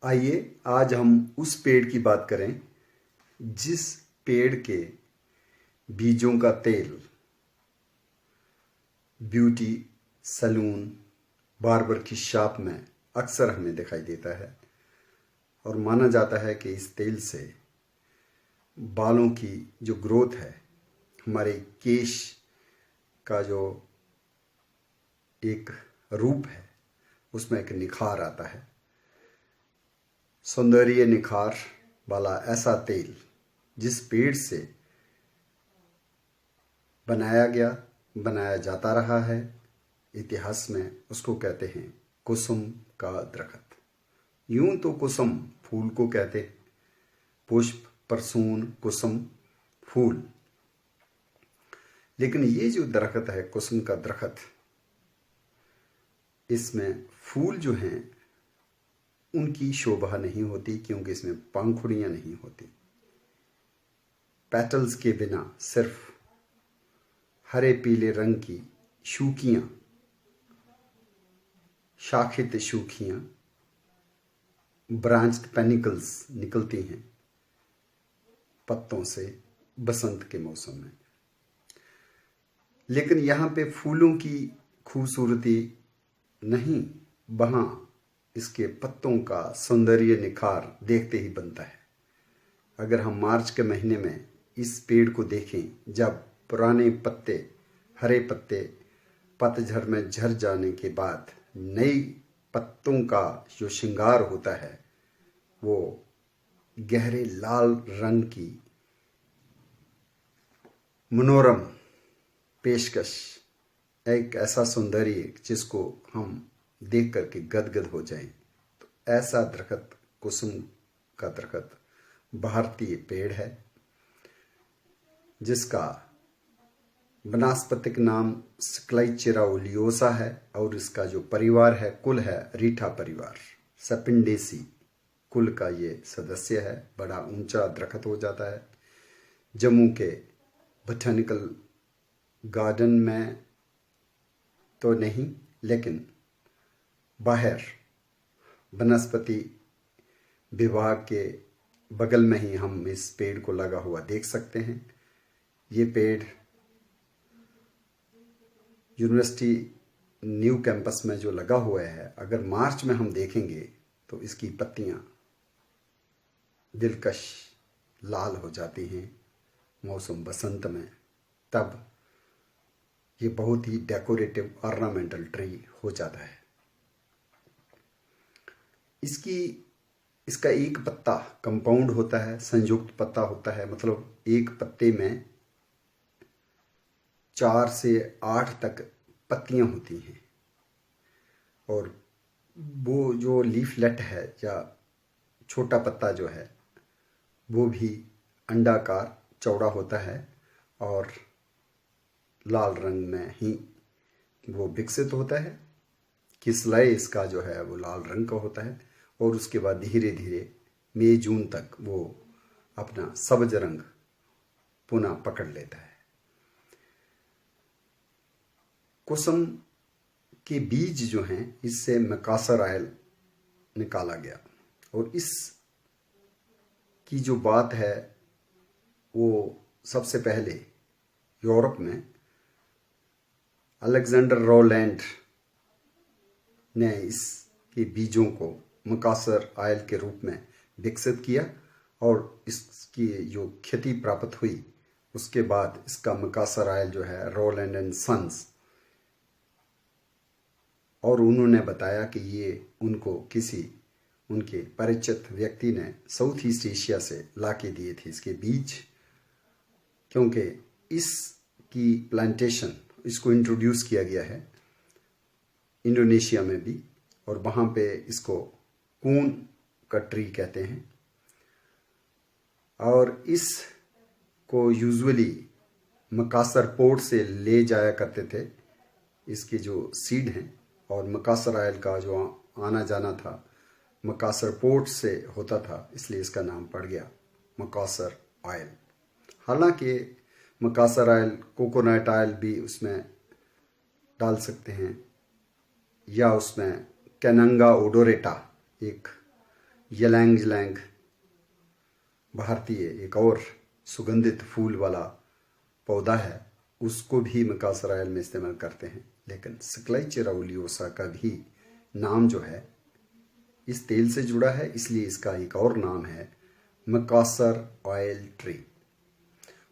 आइए आज हम उस पेड़ की बात करें जिस पेड़ के बीजों का तेल ब्यूटी सैलून बार्बर की शॉप में अक्सर हमें दिखाई देता है और माना जाता है कि इस तेल से बालों की जो ग्रोथ है, हमारे केश का जो एक रूप है, उसमें एक निखार आता है। सौंदर्य निखार वाला ऐसा तेल जिस पेड़ से बनाया जाता रहा है इतिहास में, उसको कहते हैं कुसुम का दरख्त। यूं तो कुसुम फूल को कहते, पुष्प, परसून, कुसुम फूल, लेकिन ये जो दरख्त है कुसुम का दरख्त, इसमें फूल जो हैं उनकी शोभा नहीं होती क्योंकि इसमें पंखुड़ियां नहीं होती। पेटल्स के बिना सिर्फ हरे पीले रंग की शूखियां, शाखित शूखियां, ब्रांच्ड पेनिकल्स निकलती हैं पत्तों से बसंत के मौसम में। लेकिन यहाँ पे फूलों की खूबसूरती नहीं, वहाँ इसके पत्तों का सौंदर्य निखार देखते ही बनता है। अगर हम मार्च के महीने में इस पेड़ को देखें, जब पुराने पत्ते, हरे पत्ते पतझड़ में झड़ जाने के बाद नई पत्तों का जो श्रृंगार होता है वो गहरे लाल रंग की मनोरम पेशकश, एक ऐसा सौंदर्य जिसको हम देख करके गदगद हो जाएं। तो ऐसा दरख्त कुसुम का दरख्त भारतीय पेड़ है जिसका वनस्पतिक नाम स्क्लाइचेरा ओलियोसा है और इसका जो परिवार है, कुल है रीठा परिवार, सेपिंडेसी कुल का ये सदस्य है। बड़ा ऊंचा दरख्त हो जाता है। जम्मू के बोटेनिकल गार्डन में तो नहीं, लेकिन बाहर वनस्पति विभाग के बगल में ही हम इस पेड़ को लगा हुआ देख सकते हैं। ये पेड़ यूनिवर्सिटी न्यू कैंपस में जो लगा हुआ है, अगर मार्च में हम देखेंगे तो इसकी पत्तियां दिलकश लाल हो जाती हैं मौसम बसंत में। तब ये बहुत ही डेकोरेटिव ऑर्नामेंटल ट्री हो जाता है। इसका एक पत्ता कंपाउंड होता है, संयुक्त पत्ता होता है, मतलब एक पत्ते में 4 से 8 तक पत्तियां होती हैं और वो जो लीफलेट है या छोटा पत्ता जो है वो भी अंडाकार चौड़ा होता है और लाल रंग में ही वो विकसित होता है। किसलय इसका जो है वो लाल रंग का होता है और उसके बाद धीरे धीरे मई जून तक वो अपना सब्ज रंग पुनः पकड़ लेता है। कुसुम के बीज जो हैं, इससे मकासर ऑयल निकाला गया और इस की जो बात है वो सबसे पहले यूरोप में अलेक्जेंडर रोलैंड ने इसके बीजों को मकासर ऑयल के रूप में विकसित किया और इसकी जो ख्याति प्राप्त हुई उसके बाद इसका मकासर ऑयल जो है रोलैंड एंड सन्स, और उन्होंने बताया कि ये उनको किसी उनके परिचित व्यक्ति ने साउथ ईस्ट एशिया से लाके दिए थे इसके बीज, क्योंकि इसकी प्लांटेशन, इसको इंट्रोड्यूस किया गया है इंडोनेशिया में भी और वहाँ पे इसको कून का ट्री कहते हैं और इसको यूजुअली मकासर पोर्ट से ले जाया करते थे इसके जो सीड हैं, और मकासर ऑयल का जो आना जाना था मकासर पोर्ट से होता था, इसलिए इसका नाम पड़ गया मकासर ऑयल। हालांकि मकासर ऑयल, कोकोनट ऑयल भी उसमें डाल सकते हैं या उसमें कैनंगा ओडोरेटा एक यलैंग यलैंग भारतीय एक और सुगंधित फूल वाला पौधा है, उसको भी मकासर ऑयल में इस्तेमाल करते हैं। लेकिन स्क्लेइचेरा ओलियोसा का भी नाम जो है इस तेल से जुड़ा है, इसलिए इसका एक और नाम है मकासर ऑयल ट्री।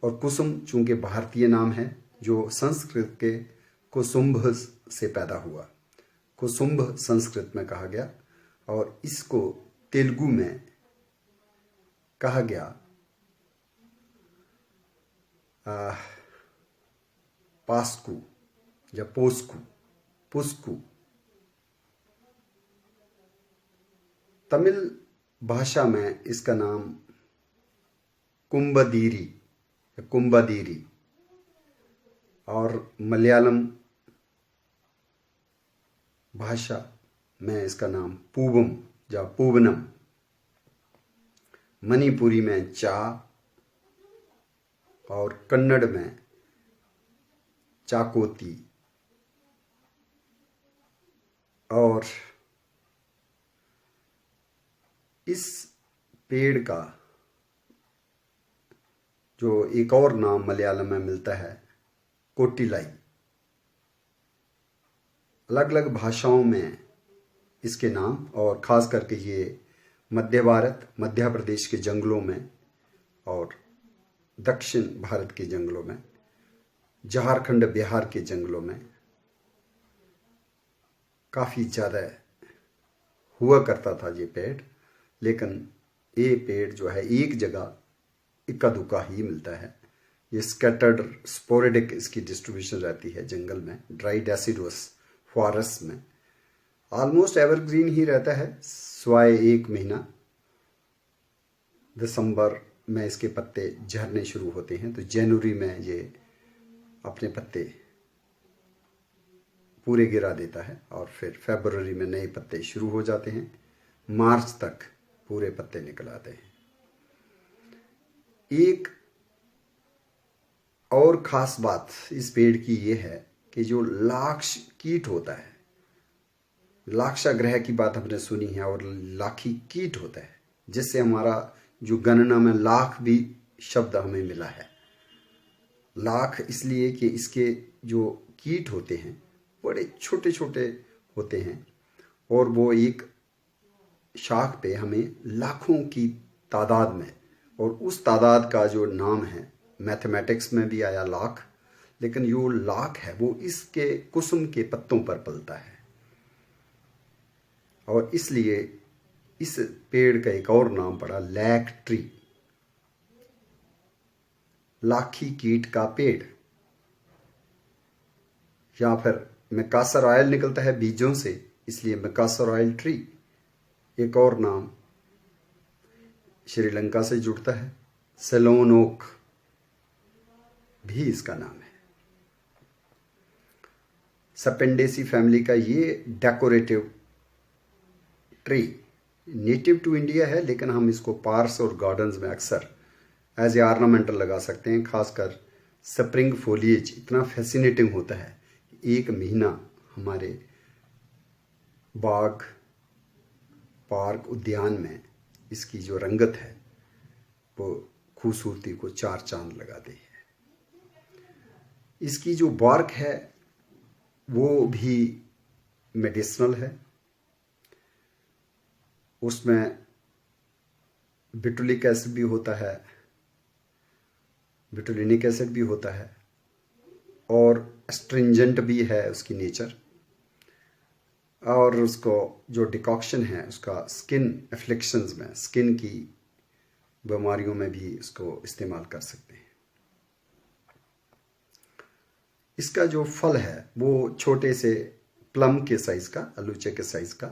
और कुसुम चूंकि भारतीय नाम है जो संस्कृत के कुसुम्भ से पैदा हुआ, कुसुम्भ संस्कृत में कहा गया और इसको तेलुगु में कहा गया पास्कू या पोस्कू, पुस्कू। तमिल भाषा में इसका नाम कुंभदीरी या कुंभदीरी और मलयालम भाषा में इसका नाम पूवम या पूवनम, मणिपुरी में चा और कन्नड़ में चाकोती और इस पेड़ का जो एक और नाम मलयालम में मिलता है कोटिलाई। अलग अलग भाषाओं में इसके नाम और ख़ास करके ये मध्य भारत, मध्य प्रदेश के जंगलों में और दक्षिण भारत के जंगलों में, झारखंड बिहार के जंगलों में काफ़ी ज़्यादा हुआ करता था ये पेड़। लेकिन ये पेड़ जो है एक जगह इक्का दुक्का ही मिलता है। ये स्कैटर्ड स्पोरेडिक इसकी डिस्ट्रीब्यूशन रहती है जंगल में, ड्राई डेसिडुअस फॉरेस्ट में ऑलमोस्ट एवरग्रीन ही रहता है, सिवाय एक महीना दिसंबर में इसके पत्ते झड़ने शुरू होते हैं। तो जनवरी में ये अपने पत्ते पूरे गिरा देता है और फिर फरवरी में नए पत्ते शुरू हो जाते हैं, मार्च तक पूरे पत्ते निकल आते हैं। एक और ख़ास बात इस पेड़ की ये है कि जो लाक्ष कीट होता है, लाक्षागृह की बात हमने सुनी है, और लाखी कीट होता है जिससे हमारा जो गणना में लाख भी शब्द हमें मिला है। लाख इसलिए कि इसके जो कीट होते हैं बड़े छोटे छोटे होते हैं और वो एक शाख पे हमें लाखों की तादाद में, और उस तादाद का जो नाम है मैथमेटिक्स में भी आया लाख, लेकिन जो लाख है वो इसके कुसुम के पत्तों पर पलता है और इसलिए इस पेड़ का एक और नाम पड़ा लैक ट्री, लाखी कीट का पेड़। या फिर मकासर ऑयल निकलता है बीजों से, इसलिए मकासर ऑयल ट्री। एक और नाम श्रीलंका से जुड़ता है, सेलोन ओक भी इसका नाम है। सपेंडेसी फैमिली का ये decorative tree native to India है, लेकिन हम इसको पार्क्स और गार्डन्स में अक्सर एज ए ऑर्नामेंटल लगा सकते हैं। खासकर स्प्रिंग फोलिएज इतना फैसिनेटिंग होता है, एक महीना हमारे बाग, पार्क, उद्यान में इसकी जो रंगत है वो खूबसूरती को चार चांद लगाती है। इसकी जो बार्क है वो भी मेडिसिनल है, उसमें बिटुलिक एसिड भी होता है, बिटुलिनिक एसिड भी होता है और एस्ट्रिंजेंट भी है उसकी नेचर। और उसको जो डिकॉक्शन है उसका स्किन एफ्लिक्शंस में, स्किन की बीमारियों में भी इसको इस्तेमाल कर सकते हैं। इसका जो फल है वो छोटे से प्लम के साइज का, आलूचे के साइज का,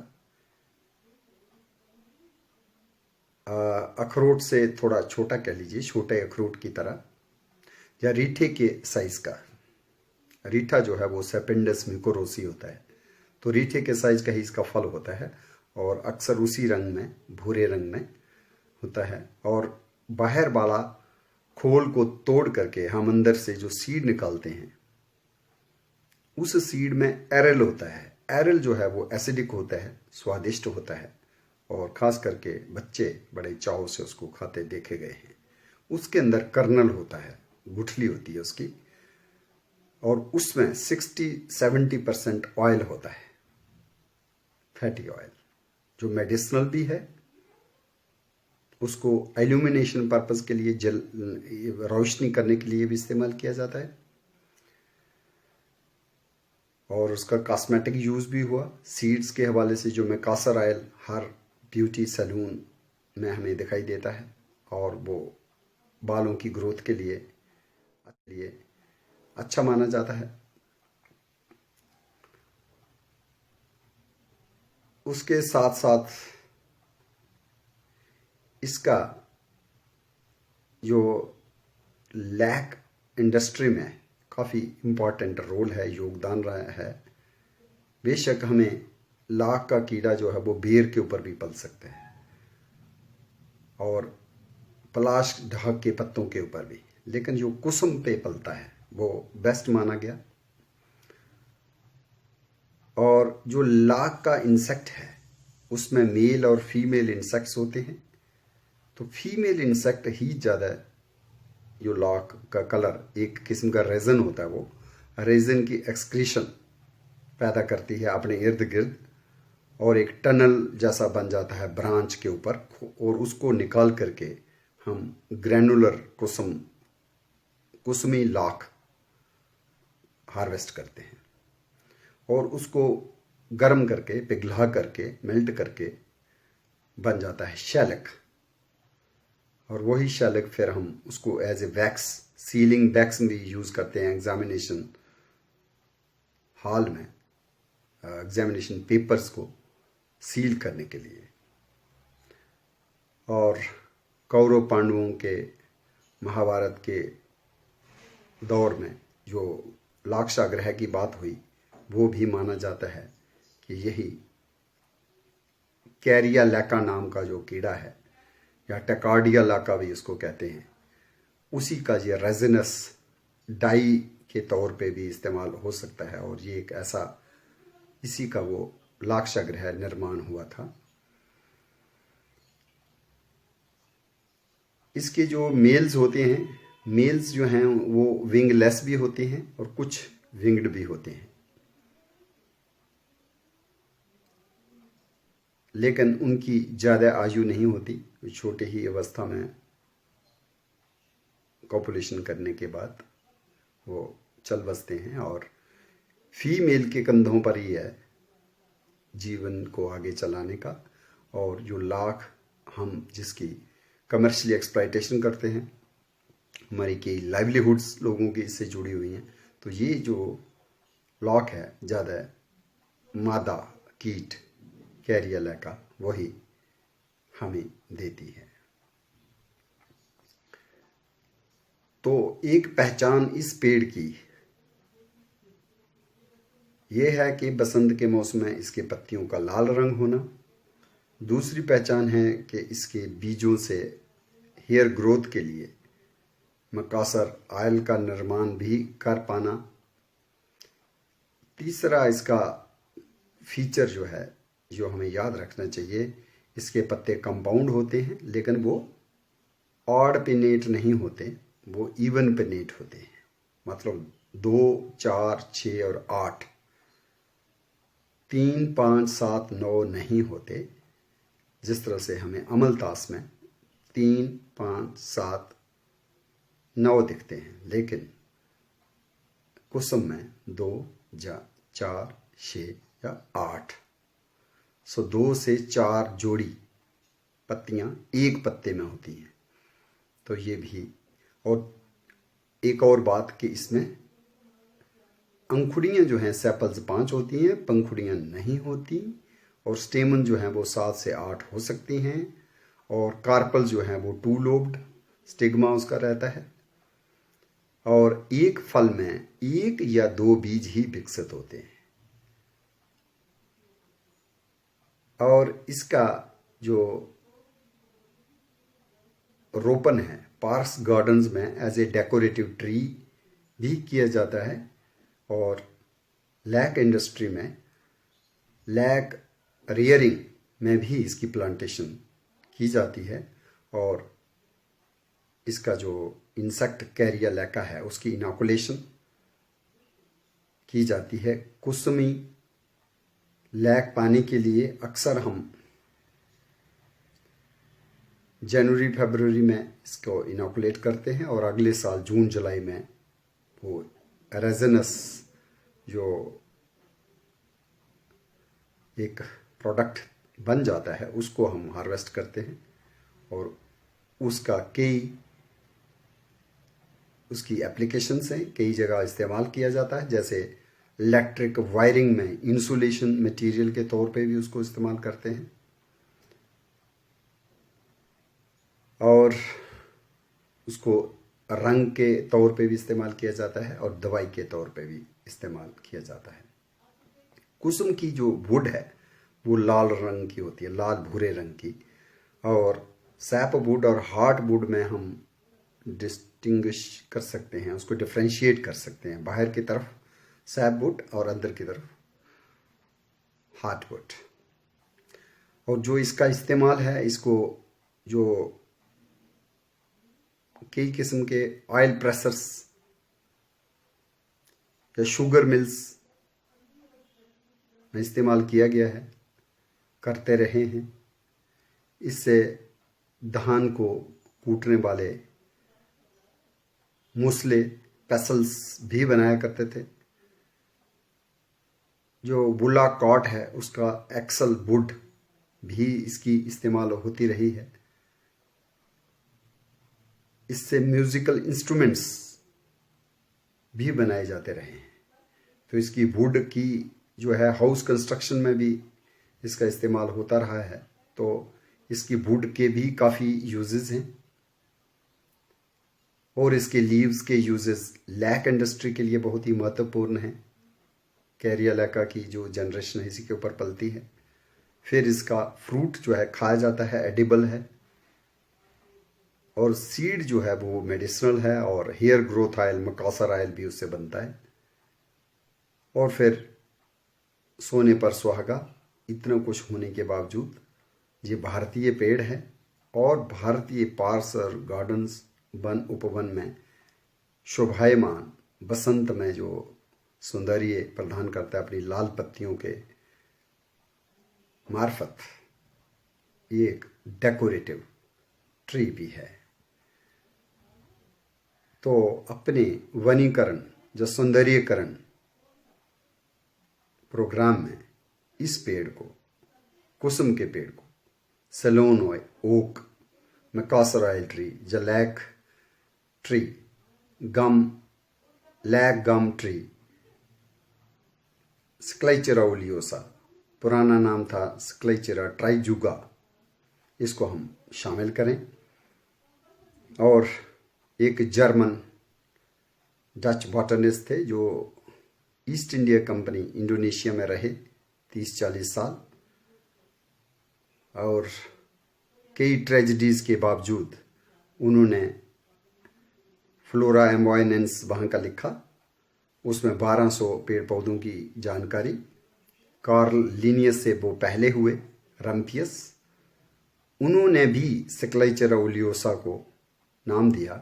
अखरोट से थोड़ा छोटा कह लीजिए, छोटे अखरोट की तरह, या रीठे के साइज का। रीठा जो है वो सेपेंडस म्यूकोरोसी होता है, तो रीठे के साइज का ही इसका फल होता है और अक्सर उसी रंग में, भूरे रंग में होता है। और बाहर वाला खोल को तोड़ करके हम अंदर से जो सीड निकालते हैं उस सीड में एरल होता है। एरल जो है वो एसिडिक होता है, स्वादिष्ट होता है और ख़ास करके बच्चे बड़े चाव से उसको खाते देखे गए हैं। उसके अंदर कर्नल होता है, गुठली होती है उसकी, और उसमें 60-70% ऑयल होता है, फैटी ऑयल, जो मेडिसिनल भी है। उसको एल्यूमिनेशन पर्पस के लिए, जल रोशनी करने के लिए भी इस्तेमाल किया जाता है, और उसका कॉस्मेटिक यूज़ भी हुआ। सीड्स के हवाले से जो मैकासर ऑयल हर ब्यूटी सैलून में हमें दिखाई देता है, और वो बालों की ग्रोथ के लिए अच्छा माना जाता है। उसके साथ साथ इसका जो लैक इंडस्ट्री में काफ़ी इम्पोर्टेंट रोल है, योगदान रहा है। बेशक हमें लाख का कीड़ा जो है वो बेर के ऊपर भी पल सकते हैं, और पलाश ढाक के पत्तों के ऊपर भी, लेकिन जो कुसुम पे पलता है वो बेस्ट माना गया। और जो लाख का इंसेक्ट है उसमें मेल और फीमेल इंसेक्ट्स होते हैं, तो फीमेल इंसेक्ट ही ज़्यादा, जो लाख का कलर एक किस्म का रेजन होता है, वो रेजन की एक्सक्रीशन पैदा करती है अपने इर्द गिर्द, और एक टनल जैसा बन जाता है ब्रांच के ऊपर, और उसको निकाल करके हम ग्रैनुलर कुसुमी लाख हार्वेस्ट करते हैं, और उसको गर्म करके, पिघला करके, मेल्ट करके बन जाता है शैलक। और वही शैलक फिर हम उसको as a wax, sealing wax भी यूज़ करते हैं एग्जामिनेशन हॉल में, एग्जामिनेशन पेपर्स को सील करने के लिए। और कौरव पांडवों के महाभारत के दौर में जो लाक्षागृह की बात हुई, वो भी माना जाता है कि यही कैरिया लैका नाम का जो कीड़ा है, या टकार्डिया लाका भी इसको कहते हैं, उसी का ये रेजिनस डाई के तौर पे भी इस्तेमाल हो सकता है। और ये एक ऐसा, इसी का वो लाक्षागृह निर्माण हुआ था। इसके जो मेल्स होते हैं, मेल्स जो हैं वो विंगलेस भी होते हैं और कुछ विंग्ड भी होते हैं, लेकिन उनकी ज़्यादा आयु नहीं होती, छोटे ही अवस्था में कॉपुलेशन करने के बाद वो चल बसते हैं, और फीमेल के कंधों पर ही है जीवन को आगे चलाने का। और जो लाख हम जिसकी कमर्शियली एक्सप्लॉयटेशन करते हैं, हमारी कई लाइवलीहुड्स लोगों की इससे जुड़ी हुई हैं, तो ये जो लाख है ज़्यादा मादा कीट कैरिया लैका वही हमें देती है। तो एक पहचान इस पेड़ की यह है कि बसंत के मौसम में इसके पत्तियों का लाल रंग होना। दूसरी पहचान है कि इसके बीजों से हेयर ग्रोथ के लिए मकासर ऑयल का निर्माण भी कर पाना। तीसरा इसका फीचर जो है, जो हमें याद रखना चाहिए, इसके पत्ते कंपाउंड होते हैं, लेकिन वो ऑड पिनेट नहीं होते, वो इवन पिनेट होते हैं। मतलब 2, 4, 6 और 8, 3, 5, 7, 9 नहीं होते। जिस तरह से हमें अमलतास में 3, 5, 7, 9 दिखते हैं, लेकिन कुसुम में 2 या 4, 6 या 8, सो 2 से 4 जोड़ी पत्तियां एक पत्ते में होती हैं। तो ये भी, और एक और बात कि इसमें अंकुड़ियाँ जो हैं सेपल्स 5 होती हैं, पंखुड़ियाँ नहीं होती, और स्टेमन जो हैं वो 7 से 8 हो सकती हैं, और कार्पल जो हैं वो 2 लोब्ड स्टिग्मा उसका रहता है, और एक फल में 1 या 2 बीज ही विकसित होते हैं। और इसका जो रोपण है पार्क्स गार्डन्स में एज ए डेकोरेटिव ट्री भी किया जाता है, और लैक इंडस्ट्री में लैक रियरिंग में भी इसकी प्लांटेशन की जाती है और इसका जो इंसेक्ट कैरिया लैका है उसकी इनोकुलेशन की जाती है। कुसमी लैक पाने के लिए अक्सर हम जनवरी फरवरी में इसको इनोकुलेट करते हैं और अगले साल जून जुलाई में वो रेजनस जो एक प्रोडक्ट बन जाता है उसको हम हार्वेस्ट करते हैं और उसका उसकी एप्लीकेशंस हैं, कई जगह इस्तेमाल किया जाता है। जैसे इलेक्ट्रिक वायरिंग में इंसुलेशन मटेरियल के तौर पे भी उसको इस्तेमाल करते हैं और उसको रंग के तौर पे भी इस्तेमाल किया जाता है और दवाई के तौर पे भी इस्तेमाल किया जाता है। कुसुम की जो वुड है वो लाल रंग की होती है, लाल भूरे रंग की, और सैप वुड और हार्ट वुड में हम डिस्टिंग्विश कर सकते हैं, उसको डिफ्रेंशिएट कर सकते हैं। बाहर की तरफ सैप वुड और अंदर की तरफ हार्ट वुड। और जो इसका इस्तेमाल है, इसको जो कई किस्म के ऑयल प्रेसर्स या शुगर मिल्स में इस्तेमाल किया गया है, करते रहे हैं। इससे धान को कूटने वाले मूसले पेसल्स भी बनाया करते थे। जो बुला कॉट है उसका एक्सल वुड भी इसकी इस्तेमाल होती रही है। इससे म्यूजिकल इंस्ट्रूमेंट्स भी बनाए जाते रहे हैं। तो इसकी वुड की जो है हाउस कंस्ट्रक्शन में भी इसका इस्तेमाल होता रहा है। तो इसकी वुड के भी काफ़ी यूजेस हैं और इसके लीव्स के यूजेस लैक इंडस्ट्री के लिए बहुत ही महत्वपूर्ण हैं। कैरिया लैका की जो जनरेशन है इसी के ऊपर पलती है। फिर इसका फ्रूट जो है खाया जाता है, एडिबल है, और सीड जो है वो मेडिसिनल है, और hair growth oil, Macassar oil भी उससे बनता है। और फिर सोने पर सुहागा, इतना कुछ होने के बावजूद ये भारतीय पेड़ है और भारतीय पार्क्स और गार्डन्स, वन उपवन में शोभायमान बसंत में जो सौंदर्य प्रदान करता है अपनी लाल पत्तियों के मार्फत, ये एक डेकोरेटिव ट्री भी है। तो अपने वनीकरण जो सौंदर्यकरण प्रोग्राम में इस पेड़ को, कुसुम के पेड़ को, Ceylon oak, Macassar oil tree, जलैक tree, lac gum tree, Schleichera oleosa, पुराना नाम था स्क्लाइचेरा ट्राइजुगा, इसको हम शामिल करें। और एक जर्मन डच बॉटनिस्ट थे जो ईस्ट इंडिया कंपनी इंडोनेशिया में रहे 30-40 साल, और कई ट्रेजेडीज के बावजूद उन्होंने फ्लोरा एम्बॉयनेंस वहाँ का लिखा। उसमें 1200 पेड़ पौधों की जानकारी। कार्ल लिनियस से वो पहले हुए, रम्पियस, उन्होंने भी स्क्लाइचेरा ओलियोसा को नाम दिया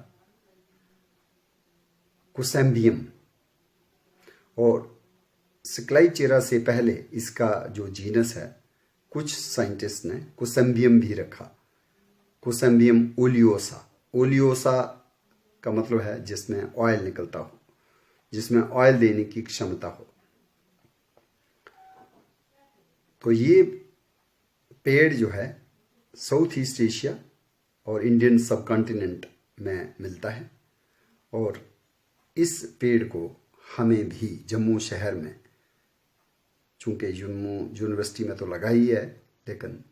कुसेम्बियम। और स्क्लाइचेरा से पहले इसका जो जीनस है, कुछ साइंटिस्ट ने कुसेम्बियम भी रखा, कुसेम्बियम ओलियोसा। ओलियोसा का मतलब है जिसमें ऑयल निकलता हो, जिसमें ऑयल देने की क्षमता हो। तो ये पेड़ जो है साउथ ईस्ट एशिया और इंडियन सब कॉन्टिनेंट में मिलता है, और इस पेड़ को हमें भी जम्मू शहर में, चूँकि जम्मू यूनिवर्सिटी में तो लगा ही है, लेकिन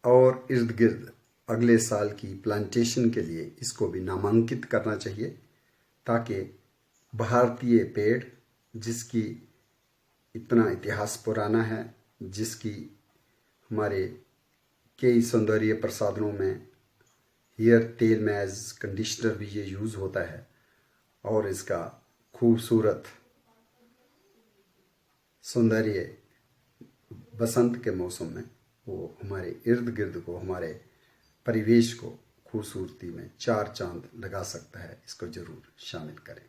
और इर्द गिर्द अगले साल की प्लांटेशन के लिए इसको भी नामांकित करना चाहिए, ताकि भारतीय पेड़ जिसकी इतना इतिहास पुराना है, जिसकी हमारे कई सौंदर्य प्रसाधनों में, हेयर तेल में एज कंडीशनर भी ये यूज़ होता है, और इसका खूबसूरत सौंदर्य बसंत के मौसम में वो हमारे इर्द गिर्द को, हमारे परिवेश को खूबसूरती में चार चांद लगा सकता है। इसको ज़रूर शामिल करें।